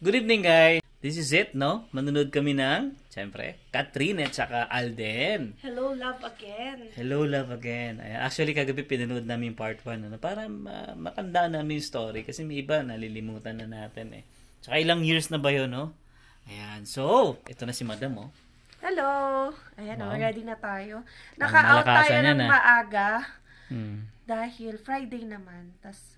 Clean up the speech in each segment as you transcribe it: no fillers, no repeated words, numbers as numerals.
Good evening, guys. This is it, no? Manunod kami ng, siyempre, Catherine at saka Alden. Hello, love again. Hello, love again. Actually, kagabi pinanood namin part 1, ano, para matandaan namin yung story kasi may iba nalilimutan na natin eh. Tsaka ilang years na ba yun, no? Ayan. So, ito na si Madam, oh. Hello. Ayan, Wow. ready na tayo. Naka-out tayo ng maaga dahil Friday naman. Tas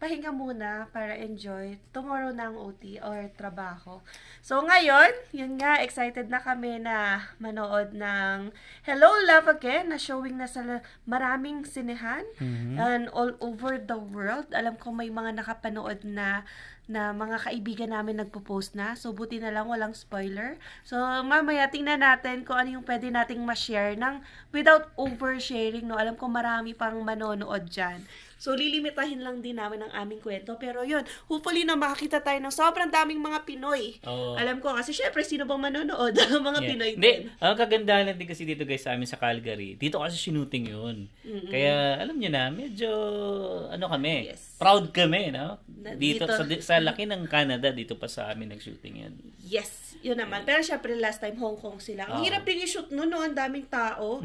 pahinga muna para enjoy. Tomorrow na ang OT or trabaho. So ngayon, yun nga, excited na kami na manood ng Hello, Love Again na showing na sa maraming sinehan and all over the world. Alam ko may mga nakapanood na mga kaibigan namin nagpo-post na. So, buti na lang walang spoiler. So, mamaya tingnan natin kung ano yung pwede nating ma-share ng without oversharing, no? Alam ko marami pang manonood dyan. So, lilimitahin lang din namin ang aming kwento. Pero yun, hopefully na makakita tayo ng sobrang daming mga Pinoy. Oo. Alam ko kasi syempre, sino bang manonood? Mga Pinoy Hindi, din. ang kagandahan din kasi dito guys sa amin sa Calgary, dito kasi shooting yun. Kaya alam nyo na, medyo ano kami, Yes. proud kami, no? Dito Dito. sa laki ng Canada, dito pa sa amin nag-shooting yan. Yes, yun naman. Pero syempre, last time, Hong Kong sila. Ang hirap din i-shoot noon, no? Ang daming tao.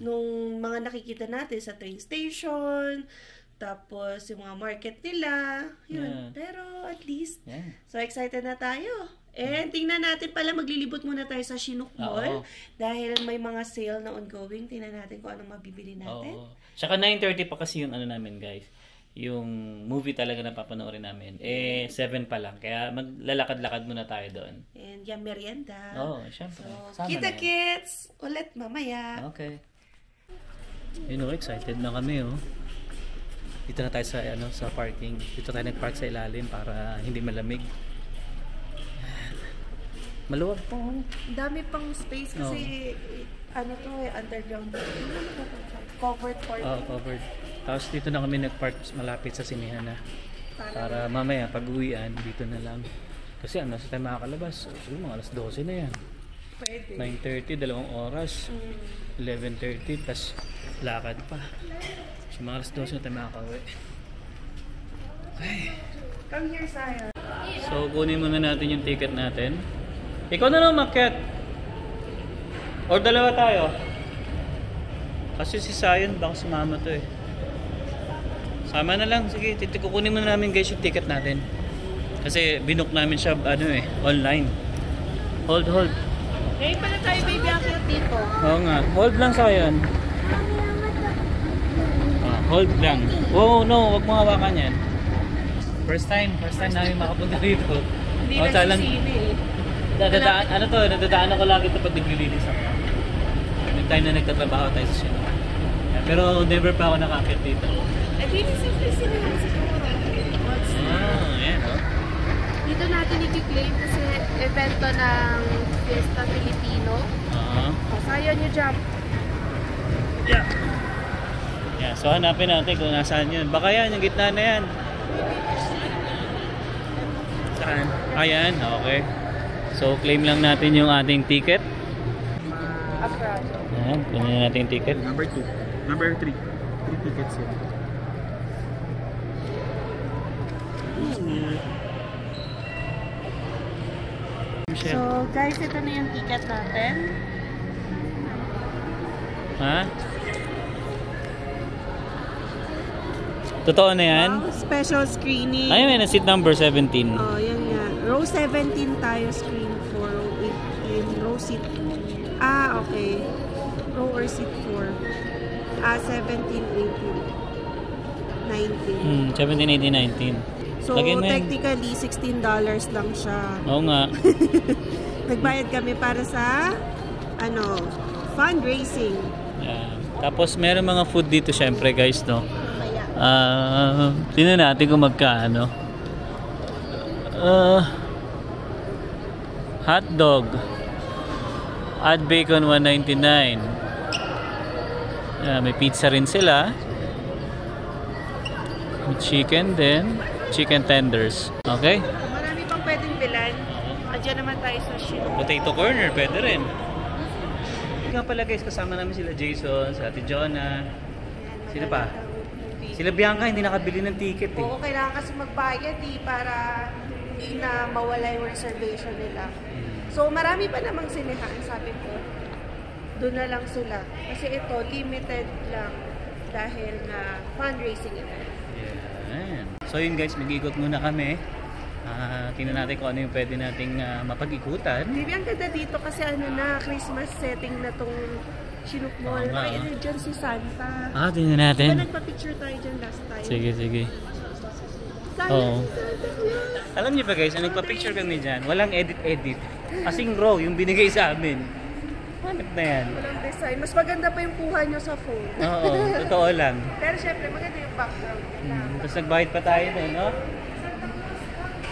Nung mga nakikita natin sa train station, tapos yung mga market nila, yun. Yeah. Pero at least, Yeah. so excited na tayo. And tingnan natin pala, maglilibot muna tayo sa Chinook Mall. Oo. Dahil may mga sale na ongoing. Tingnan natin kung anong mabibili natin. Oo. Tsaka 9:30 pa kasi yung ano namin guys. Yung movie talaga na papanoorin namin. 7 pa lang. Kaya maglalakad-lakad muna tayo doon. And yung merienda. Oo, syempre. So, Sama na kita yan. kits! Ulit mamaya. Okay. Yun, excited na kami, oh. Dito na tayo sa parking. Dito tayo nag-park sa ilalim para hindi malamig. Maluwag po. Ang dami pang space kasi ano to underground. Covered parking. Covered. Tapos dito na kami nag-park malapit sa sinihan na. Para mamaya pag-uwian, dito na lang. Kasi sa tayo makakalabas. Siguro mga alas 12 na yan. Pwede. 9:30, 2 oras. 11:30, tas lakad pa. So mga alas 12 na tayo makakauwi. Okay. Come here, Saya. So kunin muna natin yung ticket natin. Ikaw na lang makyat. Or dalawa tayo. Kasi si Sayon baka sumama to eh. Sama na lang. Sige, kukunin muna namin guys yung ticket natin. Kasi binook namin siya online. Hold. Ngayon pala tayo, baby, ang dito. Oo nga. Hold lang Sayon. Hold lang. Oh no, wag mo hawakan yan. First time namin makapunta dito. Hindi na si Sine eh. Nadadaanan ko lagi ito pag naglilinis ako. Yung time na nagtatrabaho tayo sa Sino. Pero never pa ako nakakit dito. Eh, hindi simple sila lang siguro. Ayan o. Dito natin i-claim kasi evento ng Fiesta Filipino. Sayo nyo jump. Yeah, so hanapin natin kung nasaan yun. Baka yan, yung gitna na yan. Saan? Ayan, okay. So claim lang natin yung ating ticket. Ayan, kunin natin yung ticket. Number 2. Number 3. 3 tickets yun. So, guys, ito na yung ticket natin. Ha? Totoo na yan? Wow, special screening. Ayun, may na seat number 17. Oh, yan nga. Row 17 tayo screen for row 18. Row seat. Okay. Row or seat 4. 17, 18, 19. 17, 18, 19. So, Lagyan mo yan. technically, $16 lang siya. Oo nga. Nagbayad kami para sa, fundraising. Yeah. Tapos meron mga food dito syempre guys, no? Mamaya. Tingnan natin kung magkaano. Hot dog. Add bacon 199. May pizza rin sila. May chicken din. Chicken tenders. Okay? Marami pang pwedeng bilan. Andiyan naman tayo sa Chinook. Potato corner, pwede rin. Nga pala guys, kasama namin sila Jason, si Ate Jonah. Sino pa? Sila Bianca, hindi nakabili ng ticket eh. Oo, kailangan kasi magbayad para hindi na mawala yung reservation nila. So, marami pa namang sinehan, sabi ko. Doon na lang sila. Kasi ito, limited lang dahil na fundraising event. Yan. So yun guys, mag-ikot muna kami. Tingnan natin kung ano yung pwede nating mapag-ikutan. Baby, ang ganda dito kasi ano na, Christmas setting na tong Chinook Mall. May dyan si Santa. Tingnan natin. Diba nagpa-picture tayo dyan last time? Sige, sige. Oo. Alam niyo ba guys, nagpa-picture kami dyan. Walang edit-edit. Asing raw yung binigay sa amin. Hanap na yan. Walang design. Mas maganda pa yung kuha nyo sa phone. Oo, totoo lang. Pero syempre, maganda yung background. Tapos nagbayad pa tayo nun, no?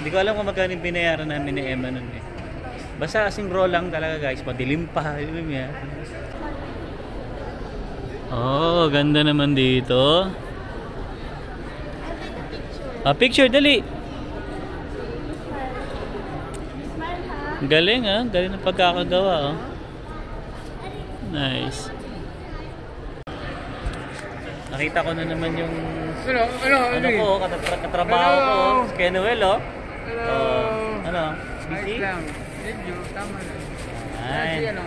Hindi ko alam kung magkano yung binayaran namin ni Emma nun eh. Basta asing raw lang talaga guys. Madilim pa. Alam niya. Oh, ganda naman dito. Picture, dali. Galing galing ng pagkakagawa Nice. Nakita ko na naman yung ano ko, katrabaho ko, si Kenuel Hello. Ano? Busy? Lang. Medyo, tama na. Ay. Si ano?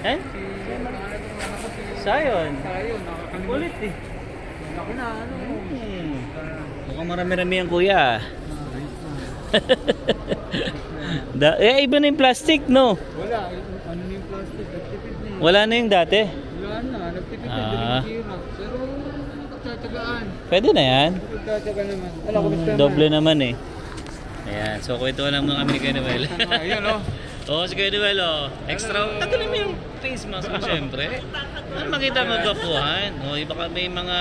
Eh? Sayon. Sayon, nakakalimutan. Ulit eh. Ako na, ano? Mukhang marami-rami ang kuya. Iba na yung plastic, no? Wala. Ano na yung plastic? Nagtipid na yun. Wala na yung dati. Wala na. Nagtipid na. Dinisira. Pero, nagtatagaan. Pwede na yan. Nagtataga naman. Wala ko basta Doble naman eh. Ayan, so kwento lang mga kami ni Kuya Noel. Ayan Oo, si Kuya Noel Extra. Tagalin mo yung face mask mo syempre. Makita mo gwapuhan. Baka may mga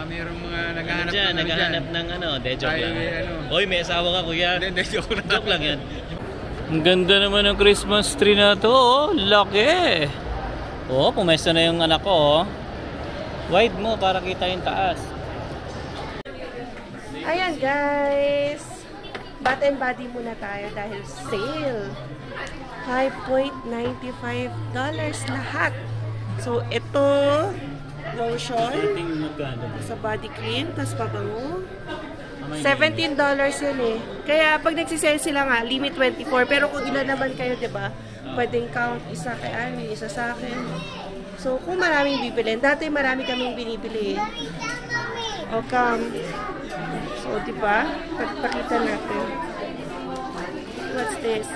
mayroong mga naghahanap dyan, naghahanap ng joke lang. Oy, may asawa ka kuya. Hindi, joke lang. Joke lang yan. Ang ganda naman ng Christmas tree na to. Laki. Pumesto na yung anak ko. Wide mo para kita yung taas. Ayan guys. Bath and Body muna tayo dahil sale. $5.95 lahat. So, ito lotion sa body cream, tas pabango. $17 yun eh. Kaya pag nagsisale sila nga, limit 24. Pero kung ilan naman kayo, diba? Pwedeng count isa kay Army, isa sa akin. So, kung maraming bibilin. Dati marami kaming binibili. O come. So, diba? Pagpakita natin. What's this?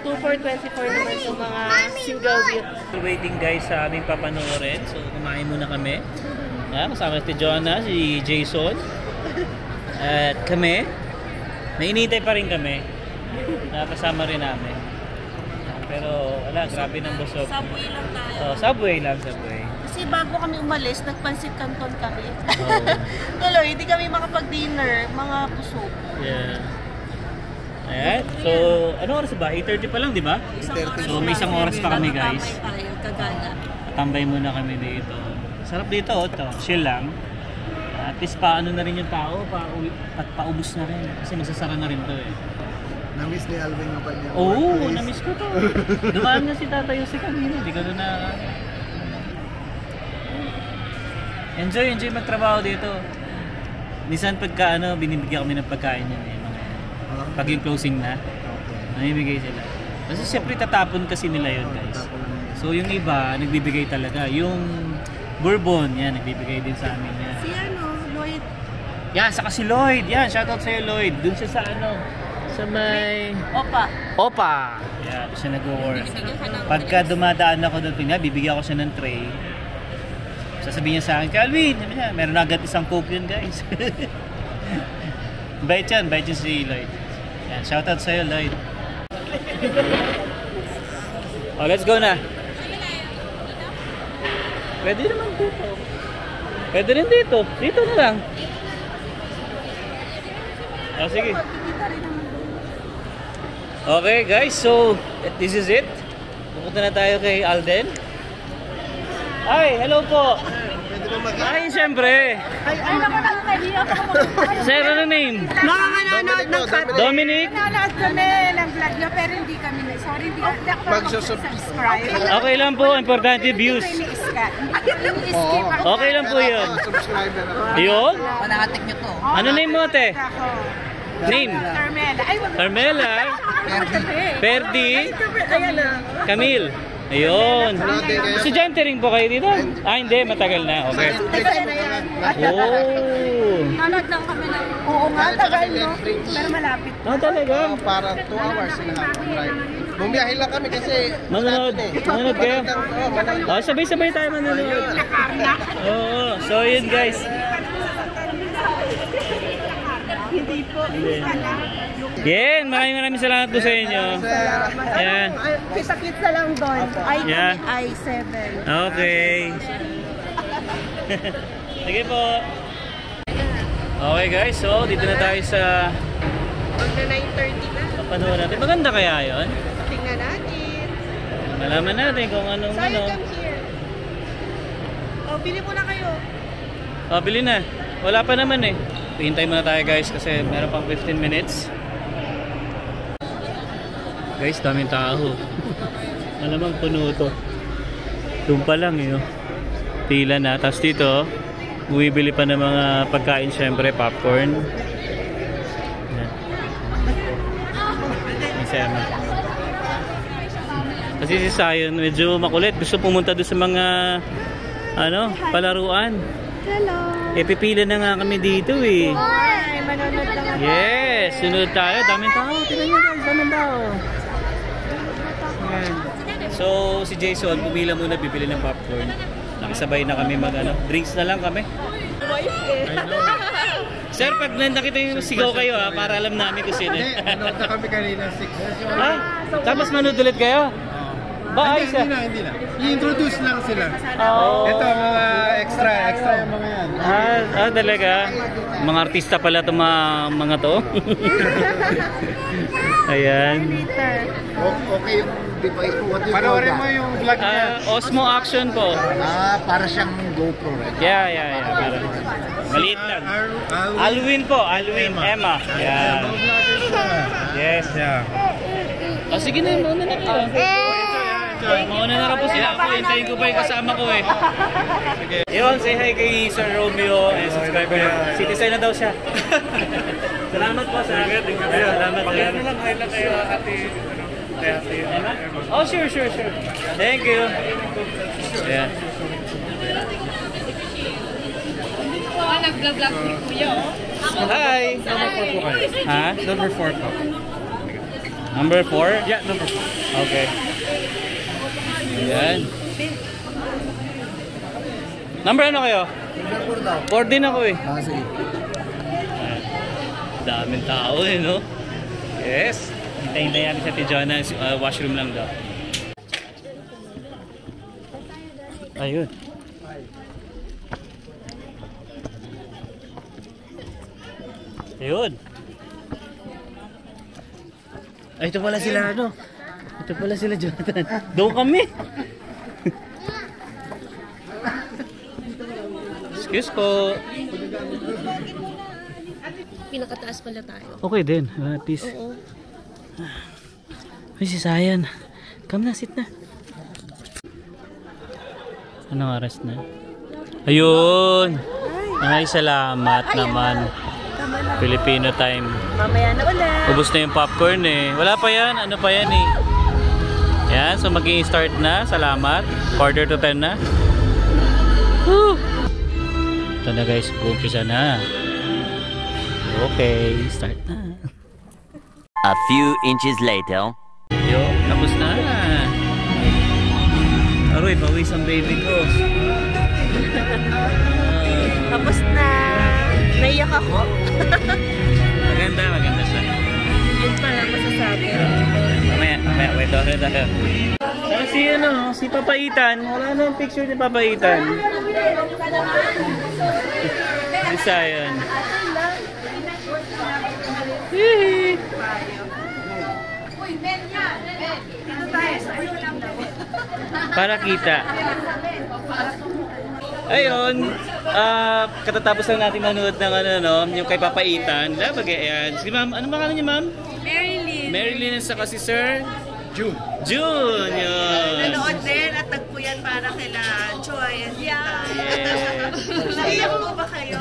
2 for 24 naman sa mga single wheel. Waiting guys sa aming papanoorin. So, kumain muna kami. Kasama si Joanna, si Jason. At kami. Nainitay pa rin kami. Nakasama rin namin. Pero, wala, grabe ng busog. Subway lang tayo. Subway lang. Kasi bago kami umalis, nagpansit canton kami. Tuloy, hindi kami makapag-dinner, mga busog. Yeah. Ayan. So, ano oras ba? 8:30 pa lang, di ba? So, may isang oras pa kami, guys. Tambay tayo, kagana. Tambay muna kami dito. Sarap dito, chill lang. At least paano na rin yung tao, at paubos na rin. Kasi magsasara na rin to eh. Na-miss ni Alvin yung kanya. Oo, na-miss ko to. Dumaan na si Tata Yossi kanina, di ko na Enjoy magtrabaho dito. Minsan pagka binibigyan kami ng pagkain yun eh. Pag yung closing na, namibigay sila. Kasi siyempre tatapon kasi nila yun guys. So yung iba, nagbibigay talaga. Yung bourbon, yan, nagbibigay din sa amin yan. Si Lloyd. Yan, saka si Lloyd. Yan, shoutout sa'yo Lloyd. Dun siya sa sa may... Opa! Yan, siya nag-work. Pagka dumadaan ako doon, bibigyan ko siya ng tray. Sasabihin niya sa akin, Calvin, meron agad isang coke yun guys. Bait yan si Lloyd. Yan, shoutout sa'yo Lloyd. Let's go na. Pwede naman dito. Pwede rin dito. Dito na lang. Sige. Okay guys, so this is it. Pupunta na tayo kay Alden. Ay, hello po. Ay, siyempre. Ay, naman ako kaibigan ko. Sir, ano name? Nakakanonood ng cut. Dominic? Nanonood kami ng vlog niyo, pero hindi kami sorry, hindi ako mag-subscribe. Okay lang po, importante views. Okay lang po yun. Subscriber na. Yun? Panahatik nyo to. Ano name mo, te? Name? Carmela. Ay, wag Carmela. Ferdi. Ayan na. Camille. Ayun. Estudyante rin po kayo dito? Ah, hindi. Matagal na. Okay. Tagal na yan. Oh. Hanod lang kami na. Oo nga, tagal no. Pero malapit. Ah, talaga? Para 2 hours and a half drive. Bumiyahe lang kami kasi Manonood. Manonood kayo? Oh, sabay-sabay tayo manonood. Oo. So, yun guys. Hindi po. Yan. Maraming salamat po sa inyo. Yan. Kita-kits na lang doon. Yeah. I7. Okay. Sige po. Okay guys, so dito na tayo sa Magna 9:30 na. kapanood natin. Maganda kaya yun? Tingnan natin. Malaman natin kung anong So, ano. you come here. Oh, bili muna kayo. Oh, bili na. Wala pa naman eh. Hintay muna tayo guys kasi meron pang 15 minutes. Guys, daming tao. Malamang puno to. Doon pa lang yun. Pila na. Tapos dito, bumibili pa ng mga pagkain syempre, popcorn. Yan. Isama. Kasi si Sayon medyo makulit. Gusto pumunta doon sa mga palaruan. Hello. Eh, pipila na nga kami dito eh. Ay, manonood lang ako. Yes! Sunod tayo. Daming tao. Tignan nyo guys. Daming tao. Ayan. So, si Jason, pumila muna bibili ng popcorn. Nakisabay na kami drinks na lang kami. Sir, pag nakita yung sigaw kayo para alam namin kung sino. Nanood na kami kanina 6. Ha? Tapos manood ulit kayo? Ba, ayos Hindi na. I-introduce lang sila. Oh. Ito, mga extra yung mga yan. Talaga? Mga artista pala itong mga to. Ayan. Okay yung device mo. Panoorin mo yung vlog niya. Osmo Action po. Para siyang GoPro, right? Yeah. Para. Maliit lang. Alwin po. Alwin. Emma. Yan. Yes. Yeah. Sige na. Mauna na kayo. Mauna na po sila ako. Hintayin ko pa yung kasama ko eh. Sige. Yun, say hi kay Sir Romeo. Subscriber. Citizen na daw siya. Salamat po sir. Salamat. Pag-ano lang kayo ate. Oh, sure. Thank you. Yeah. Nag-vlog si Kuya, oh. Hi. Number 4 po kayo. Ha? Number 4 po. Number 4? Yeah, number 4. Okay. Ayan. Number ano kayo? Number 4 daw. 4 din ako eh. Sige. Daming tao eh, no? Yes. Hintayin natin sa Tijana. Washroom lang daw. Ayun. Ayun. Ay, ito pala sila Ito pala sila Jonathan. Doon kami. Excuse po. Pinakataas pala tayo. Okay din. At least. Oo. Ay, si Sayan. Come na, sit na. Anong oras na? Ayun. Ay, salamat naman. Filipino time. Mamaya na ulit. Ubus na yung popcorn eh. Wala pa yan. Ano pa yan eh. Yan. So maging start na. Salamat. 9:45 na. Woo! Ito na guys. Umpisa na. Okay. Start na. A few inches later. Yo. Tapos na. Aroy. Pawis ang baby ko. Tapos na. Naiyak ako. Maganda siya. Yun pa lang masasabi. Mamaya, wait tayo. Si Papaitan, wala na yung picture ni Papaitan. Isa yun. Para kita. Ayun, katatapos lang natin manood ng yung kay Papaitan. Ayan. Sige ma'am, ano pangalan niyo ma'am? Marilyn. Marilyn at saka si Sir June. June, yun. Nanood din at tagpuyan para kila Joy and Tita. Naiyak po ba kayo?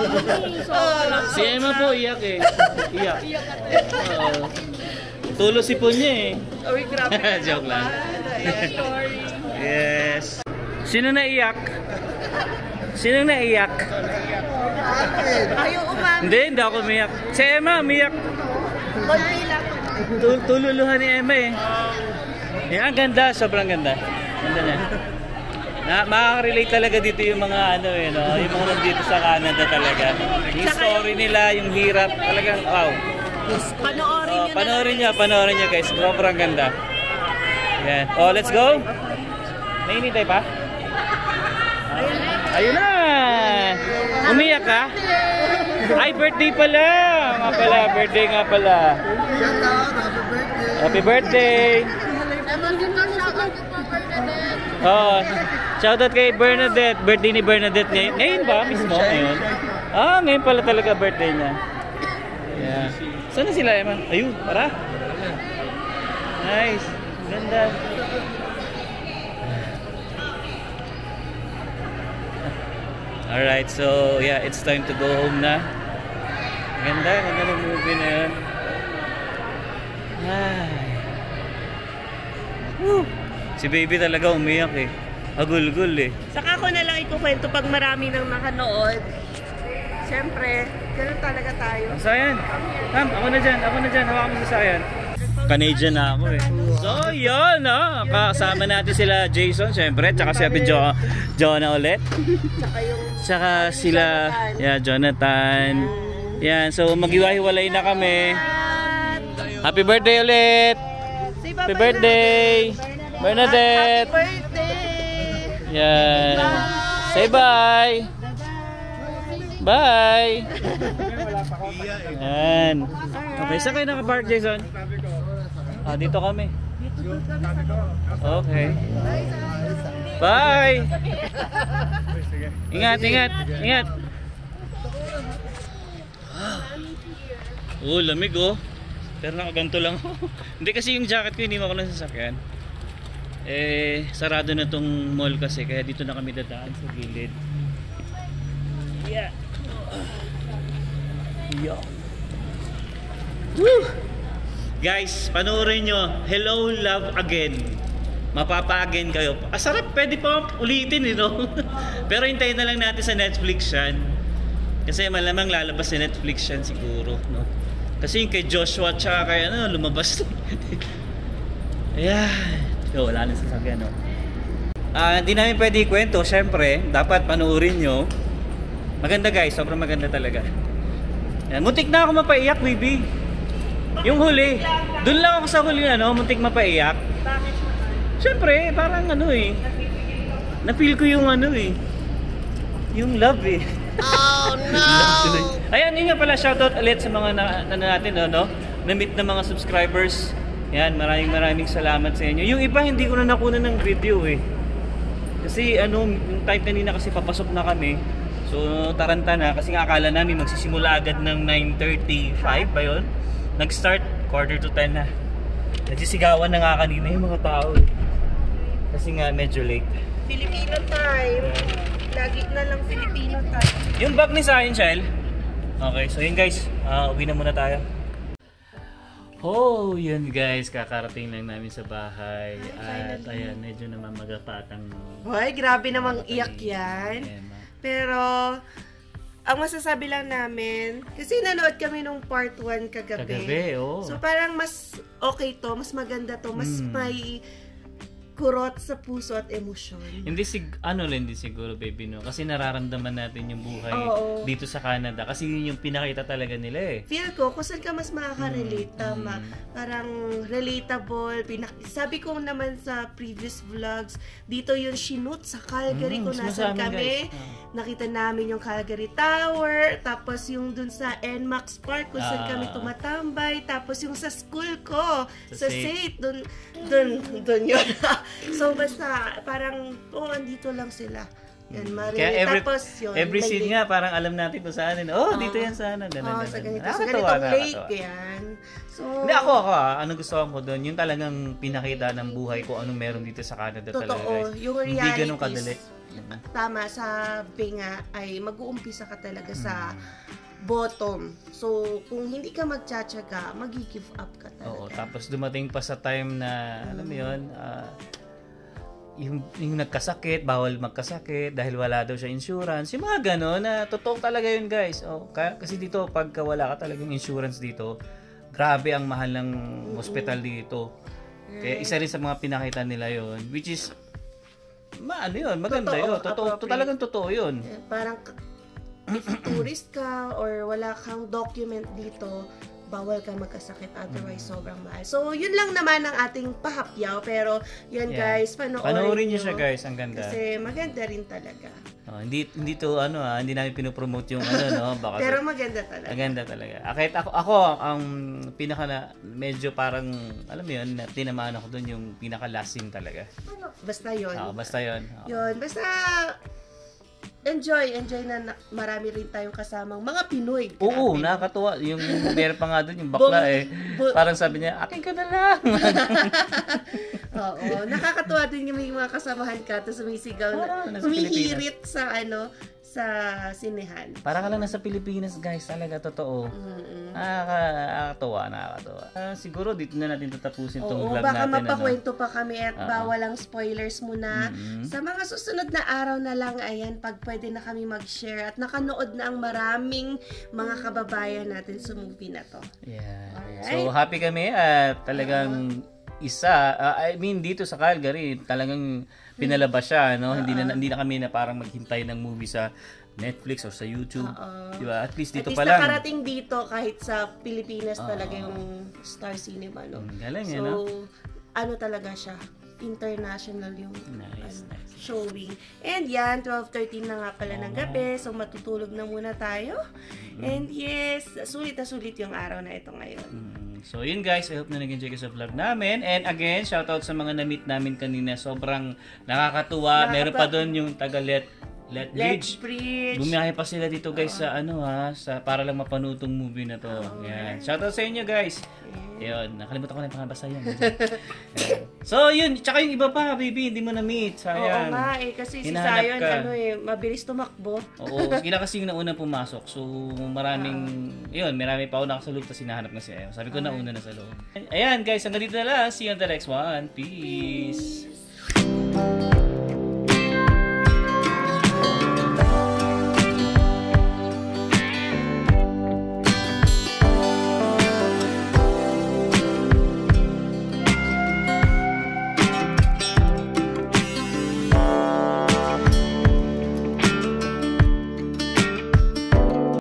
Si Emma po, iyak eh. Iyak. Oo. Tulo si po niya eh. Uy, grabe. Joke lang. Sorry. Yes. Sino naiyak? Sino naiyak? Ayaw umami. Hindi ako umiyak. Si Emma, umiyak. Konti lang. Tululuhan ni Emma eh. Yan, ang ganda. Sobrang ganda. Ganda niya. Makaka-relate talaga dito yung mga ano eh, no? Yung mga nandito sa Canada talaga. Yung story nila, yung hirap, talagang wow. Panoorin nyo Panoorin nyo guys. Sobrang ganda. Yan. Oh, let's go. Nainitay pa? Ayun na. Umiyak ka? Ay, birthday pala. Nga pala, birthday nga pala. Happy birthday. Oh, shoutout kay Bernadette. Birthday ni Bernadette ngayon. Ngayon ba? Mismo? Ngayon? Ngayon pala talaga birthday niya. Yeah. Saan na sila, Emma? Ayun, para. Nice. Ganda. Alright, so yeah, it's time to go home na. Ganda ng movie na yun. Ay. Woo. Si baby talaga umiyak eh. Agul-gul eh. Saka ko na lang ikukwento pag marami nang nakanood. Siyempre, ganoon talaga tayo. Sayan. Tam, ako na dyan. Hawakan mo si Sayan. Canadian na ako eh. So yun, no? Kasama natin sila Jason, syempre. Tsaka si Abby Jonah ulit. Tsaka sila Jonathan. Yan, so maghiwa-hiwalay na kami. Happy birthday ulit! Happy birthday! Bernadette! Happy birthday! Yan. Say bye! Bye! Yan. Okay, saan kayo nakapark, Jason? Dito kami. Okay. Bye! Ingat! Oh, lamig oh. Pero nakaganto lang ako. Hindi kasi yung jacket ko, hindi mo ako nasasakyan. Sarado na tong mall kasi, kaya dito na kami dadaan sa gilid. Yeah. Woo! Guys, panoorin nyo. Hello, Love Again. Mapapa-again kayo. Sarap, pwede pa ulitin eh, no? Pero hintayin na lang natin sa Netflix yan. Kasi malamang lalabas sa Netflix yan siguro, no? Kasi yung kay Joshua tsaka kay lumabas. Ayan. So, wala nang sasakyan, no? Hindi namin pwede ikwento, syempre. Dapat panoorin nyo. Maganda guys, sobrang maganda talaga. Ayan. Muntik na ako mapaiyak, baby. Yung huli. Doon lang ako sa huli, muntik mapaiyak. Syempre, parang na-feel ko yung yung love eh. Oh no! Ayan, yun nga pala, shoutout ulit sa mga natin, na-meet na mga subscribers. Yan, maraming salamat sa inyo. Yung iba hindi ko na nakuna ng video eh. Kasi yung time kanina kasi papasok na kami. So taranta na kasi nga akala namin magsisimula agad ng 9:35 ba yun? Nag-start 9:45 na. Nagsisigawan na nga kanina yung mga tao eh. Kasi nga medyo late. Filipino time. Lagi na lang Filipino time. Yung bag ni Sahin, Shell. Okay, so yun guys. Uwi na muna tayo. Oh, yun guys. Kakarating lang namin sa bahay. At ayan, medyo naman magapatang... Hoy, grabe namang iyak yan. Pero, ang masasabi lang namin, kasi nanood kami nung part 1 kagabi. Oh. So parang mas okay to, mas maganda to, mas may kurot sa puso at emosyon. Hindi siguro baby, no? Kasi nararamdaman natin yung buhay dito sa Canada. Kasi yun yung pinakita talaga nila eh. Feel ko, kung saan ka mas makaka-relate, tama. Parang relatable. Sabi ko naman sa previous vlogs, dito yung shoot sa Calgary kung nasan kami. Nakita namin yung Calgary Tower. Tapos yung dun sa NMAX Park kung saan kami tumatambay. Tapos yung sa school ko, sa SAIT, dun yun. So basta parang andito lang sila. Yan, Marie. Kaya Tapos yun, every may scene lake. nga, parang alam natin kung saan. Dito yan sana. Ganun, Sa ganun. ganito. Sa Nakakatawa, ganitong lake nakakatawa. yan. So, Hindi, ako ano gusto ko doon, yung talagang pinakita ng buhay ko, anong meron dito sa Canada talaga, totoo. guys. Yung Hindi realities. ganun kadali. Tama, sabi nga ay mag-uumpisa ka talaga sa bottom. So, kung hindi ka magtsatsaga, mag-give up ka talaga. Oo, tapos dumating pa sa time na, alam mo yun, yung nagkasakit, bawal magkasakit dahil wala daw siya insurance. Yung mga gano'n na totoo talaga yun, guys. Kasi dito, pagka wala ka talagang insurance dito, grabe ang mahal ng hospital dito. Kaya isa rin sa mga pinakita nila yon, which is maganda Totoo, yun. Talagang totoo yun. Parang if tourist ka or wala kang document dito, bawal ka magkasakit, otherwise sobrang mahal. So, yun lang naman ang ating pahapyaw. Pero, yan guys, panoorin niyo siya, guys. Ang ganda. Kasi maganda rin talaga. Hindi to hindi namin pinopromote yung baka Pero maganda talaga. Maganda talaga. Kahit ako ang pinaka medyo parang alam mo yun, tinamaan ako doon yung pinaka last scene talaga. Basta yun. Basta yun. Yun, basta enjoy na marami rin tayong kasamang mga Pinoy. Oo, nakakatuwa. Yung meron pa nga doon yung bakla parang sabi niya, akin ka na lang. Oo, nakakatuwa din yung may mga kasamahan ka tapos sumisigaw na humihirit sa sa sinehan. Para ka lang nasa Pilipinas, guys, talaga totoo. Nakakatuwa. Siguro dito na natin tatapusin tong vlog baka natin. mapakwento pa kami at bawal ang spoilers muna. Sa mga susunod na araw na lang, ayan, pag pwede na kami mag-share at nakanood na ang maraming mga kababayan natin sa movie na to. Yeah. Alright. So, happy kami at talagang dito sa Calgary, talagang pinalabas siya, no? Hindi na kami na parang maghintay ng movie sa Netflix or sa YouTube. Diba? At least dito pa lang. Nakarating dito kahit sa Pilipinas talaga yung Star Cinema, no? Galing, so, no? Talaga siya. International yung Nice. showing. And yan, 12:13 na nga pala ng gabi. So, matutulog na muna tayo. And yes, sulit na sulit yung araw na ito ngayon. So yun guys, I hope na nag-enjoy kayo sa vlog namin. And again, shoutout sa mga na-meet namin kanina. Sobrang nakakatuwa. Meron pa doon yung taga Let Bridge. Bumiyahe pa sila dito guys sa para lang mapanood tong movie na to. Yan. Shoutout sa inyo guys. Yun, nakalimutan ko na yung pangalabasa yan. So yun, tsaka yung iba pa, baby, hindi mo na-meet. Sayang. Oo nga kasi si Hinahanap Sayon, ka. mabilis tumakbo. Oo, sila kasi yung nauna pumasok. So marami pa ako nakasaloob tapos hinahanap na siya. Sabi ko nauna na sa loob. Ayan guys, hanggang dito na lang. See you on the next one. Peace.